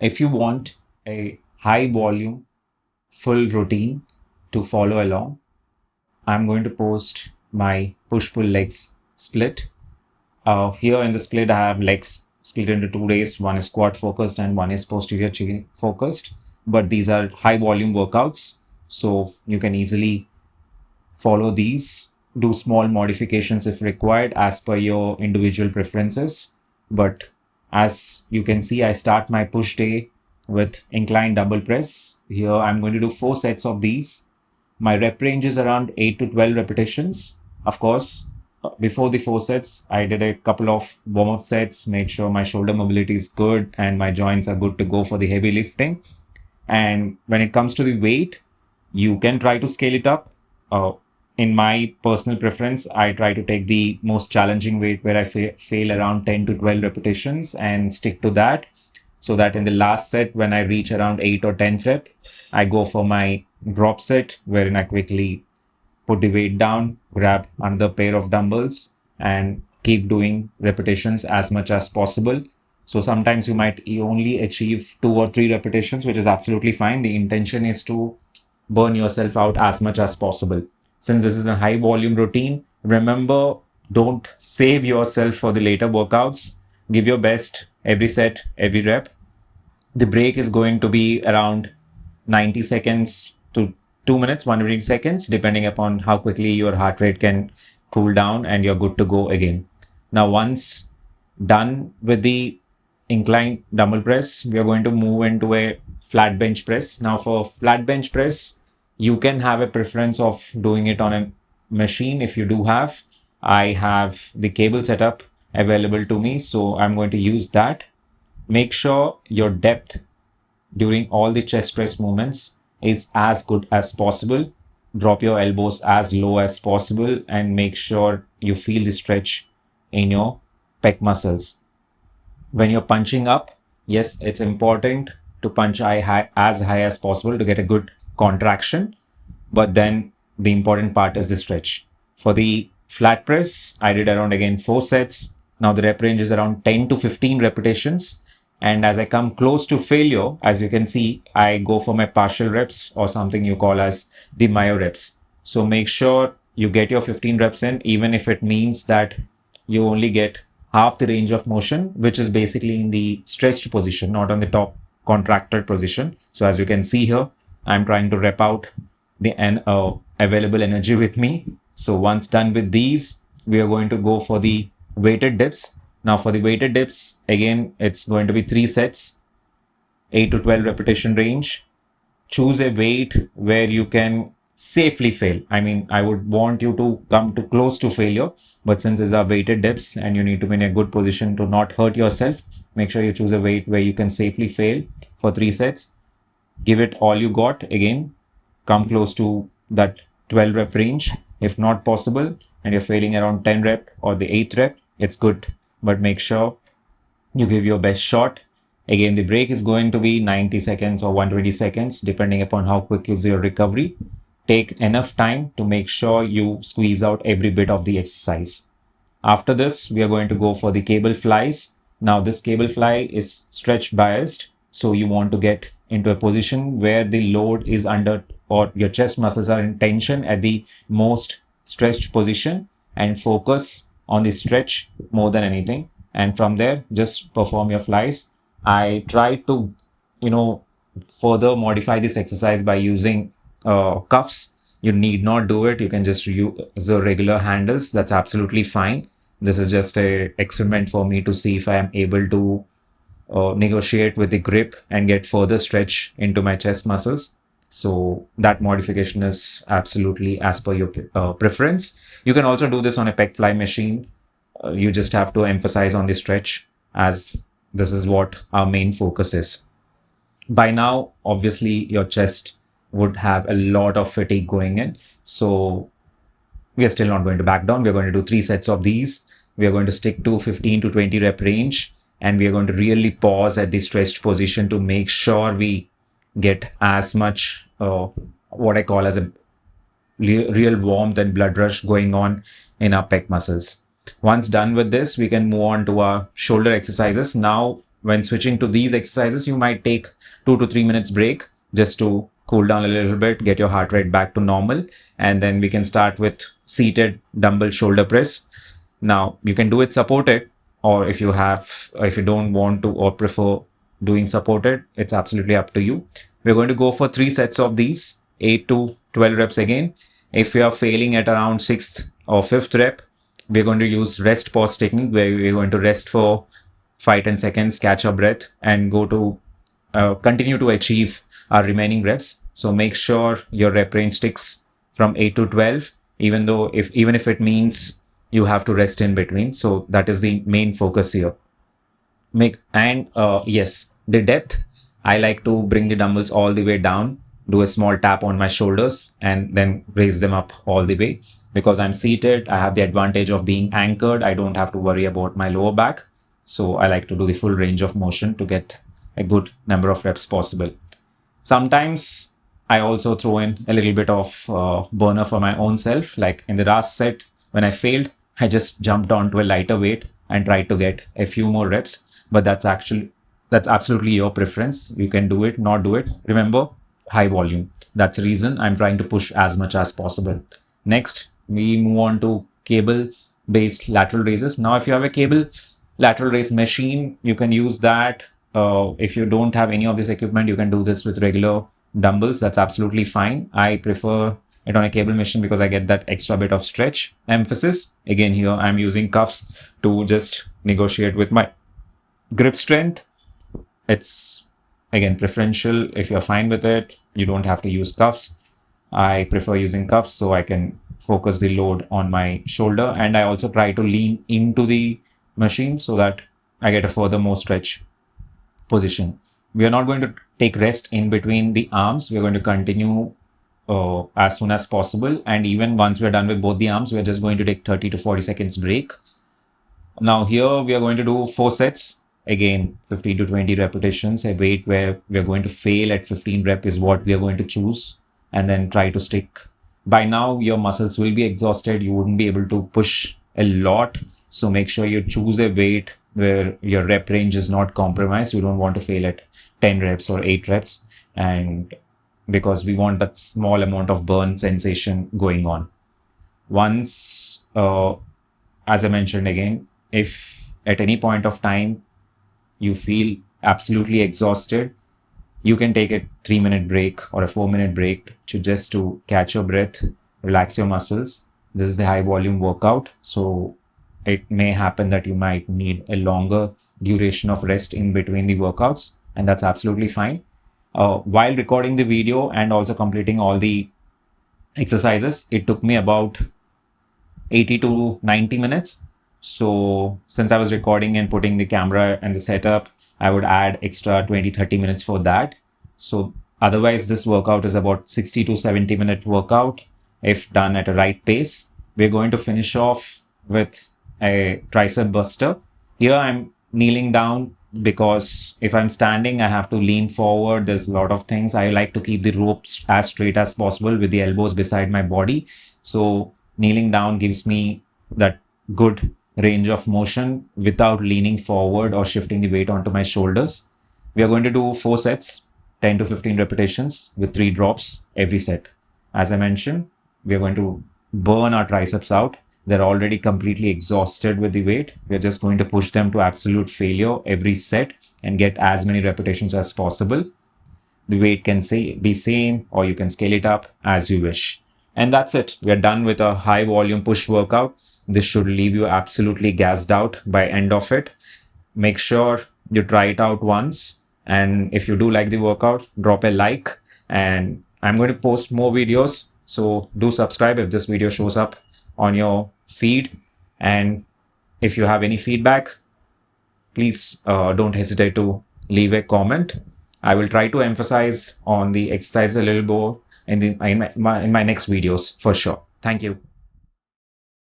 If you want a high volume, full routine to follow along, I'm going to post my push-pull legs split. Here in the split, I have legs split into 2 days. One is quad focused and one is posterior chain focused. But these are high volume workouts, so you can easily follow these. Do small modifications if required as per your individual preferences. But as you can see, I start my push day with incline dumbbell press. Here I'm going to do 4 sets of these. My rep range is around 8 to 12 repetitions. Of course, before the 4 sets, I did a couple of warm-up sets, made sure my shoulder mobility is good and my joints are good to go for the heavy lifting. And when it comes to the weight, you can try to scale it up. In my personal preference, I try to take the most challenging weight where I fail around 10 to 12 repetitions and stick to that. So that in the last set, when I reach around 8 or 10th rep, I go for my drop set, wherein I quickly put the weight down, grab another pair of dumbbells, and keep doing repetitions as much as possible. So sometimes you might only achieve 2 or 3 repetitions, which is absolutely fine. The intention is to burn yourself out as much as possible. Since this is a high volume routine, remember, don't save yourself for the later workouts. Give your best every set, every rep. The break is going to be around 90 seconds to 2 minutes, 180 seconds, depending upon how quickly your heart rate can cool down and you're good to go again. Now, once done with the incline dumbbell press, we are going to move into a flat bench press. Now, for flat bench press, you can have a preference of doing it on a machine if you do have. I have the cable setup available to me, so I'm going to use that. Make sure your depth during all the chest press movements is as good as possible. Drop your elbows as low as possible and make sure you feel the stretch in your pec muscles. When you're punching up, yes, it's important to punch as high as possible to get a good contraction. But then the important part is the stretch. For the flat press, I did around again 4 sets. Now the rep range is around 10 to 15 repetitions. And as I come close to failure, as you can see, I go for my partial reps, or something you call as the myo reps. So make sure you get your 15 reps in, even if it means that you only get half the range of motion, which is basically in the stretched position, not on the top contracted position. So as you can see here, I'm trying to rep out the available energy with me. So once done with these, we are going to go for the weighted dips. Now for the weighted dips, again, it's going to be 3 sets, 8 to 12 repetition range. Choose a weight where you can safely fail. I mean, I would want you to come to close to failure, but since these are weighted dips and you need to be in a good position to not hurt yourself, make sure you choose a weight where you can safely fail for 3 sets. Give it all you got. Again, come close to that 12 rep range. If not possible and you're failing around 10 rep or the 8th rep, it's good, but make sure you give your best shot. Again, the break is going to be 90 seconds or 120 seconds, depending upon how quick is your recovery. Take enough time to make sure you squeeze out every bit of the exercise. After this, we are going to go for the cable flies. Now this cable fly is stretch biased. So you want to get into a position where the load is under, or your chest muscles are in tension at the most stretched position, and focus on the stretch more than anything. And from there, just perform your flies. I try to, further modify this exercise by using cuffs. You need not do it. You can just use the regular handles. That's absolutely fine. This is just a experiment for me to see if I am able to negotiate with the grip and get further stretch into my chest muscles. So that modification is absolutely as per your preference. You can also do this on a pec fly machine. You just have to emphasize on the stretch, as this is what our main focus is. By now, obviously, your chest would have a lot of fatigue going in. So we are still not going to back down. We're going to do 3 sets of these. We are going to stick to 15 to 20 rep range. And we are going to really pause at the stretched position to make sure we get as much what I call as a real warmth and blood rush going on in our pec muscles. Once done with this, we can move on to our shoulder exercises. Now, when switching to these exercises, you might take 2 to 3 minutes break just to cool down a little bit, get your heart rate back to normal. And then we can start with seated dumbbell shoulder press. Now you can do it supported, or if you don't want to or prefer doing supported, it's absolutely up to you. We're going to go for 3 sets of these, 8 to 12 reps again. If you are failing at around 6th or 5th rep, we're going to use rest pause technique, where we're going to rest for 5-10 seconds, catch our breath, and go to continue to achieve our remaining reps. So make sure your rep range sticks from 8 to 12, even if it means you have to rest in between. So that is the main focus here. Yes, the depth, I like to bring the dumbbells all the way down, do a small tap on my shoulders, and then raise them up all the way. Because I'm seated, I have the advantage of being anchored. I don't have to worry about my lower back. So I like to do the full range of motion to get a good number of reps possible. Sometimes I also throw in a little bit of burner for my own self. Like in the last set, when I failed, I just jumped onto a lighter weight and tried to get a few more reps. But that's absolutely your preference. You can do it, not do it. Remember, high volume. That's the reason I'm trying to push as much as possible. Next, we move on to cable-based lateral raises. Now, if you have a cable lateral raise machine, you can use that. If you don't have any of this equipment, you can do this with regular dumbbells. That's absolutely fine. I prefer it on a cable machine because I get that extra bit of stretch emphasis. Again, here I'm using cuffs to just negotiate with my grip strength. It's again preferential. If you're fine with it, you don't have to use cuffs. I prefer using cuffs so I can focus the load on my shoulder, and I also try to lean into the machine so that I get a further more stretch position. We are not going to take rest in between the arms. We're going to continue as soon as possible, and even once we're done with both the arms, we're just going to take 30 to 40 seconds break. Now here we are going to do 4 sets. Again, 15 to 20 repetitions. A weight where we're going to fail at 15 rep is what we are going to choose, and then try to stick. By now, your muscles will be exhausted. You wouldn't be able to push a lot. So make sure you choose a weight where your rep range is not compromised. You don't want to fail at 10 reps or 8 reps. And because we want that small amount of burn sensation going on. Once, as I mentioned again, if at any point of time you feel absolutely exhausted, you can take a 3-minute break or a 4-minute break to catch your breath, relax your muscles. This is the high volume workout. So it may happen that you might need a longer duration of rest in between the workouts, and that's absolutely fine. While recording the video and also completing all the exercises, it took me about 80 to 90 minutes. So since I was recording and putting the camera and the setup, I would add extra 20-30 minutes for that. So otherwise, this workout is about 60 to 70-minute workout if done at a right pace. We're going to finish off with a tricep buster. Here I'm kneeling down because if I'm standing, I have to lean forward. There's a lot of things. I like to keep the ropes as straight as possible with the elbows beside my body. So kneeling down gives me that good range of motion without leaning forward or shifting the weight onto my shoulders. We are going to do 4 sets, 10 to 15 repetitions with 3 drops every set. As I mentioned, we are going to burn our triceps out. They're already completely exhausted with the weight. We're just going to push them to absolute failure every set and get as many repetitions as possible. The weight can be same, or you can scale it up as you wish. And that's it. We're done with a high volume push workout. This should leave you absolutely gassed out by end of it. Make sure you try it out once. And if you do like the workout, drop a like. And I'm going to post more videos. So do subscribe if this video shows up on your feed. And if you have any feedback, please don't hesitate to leave a comment. I will try to emphasize on the exercise a little more in my next videos for sure. Thank you.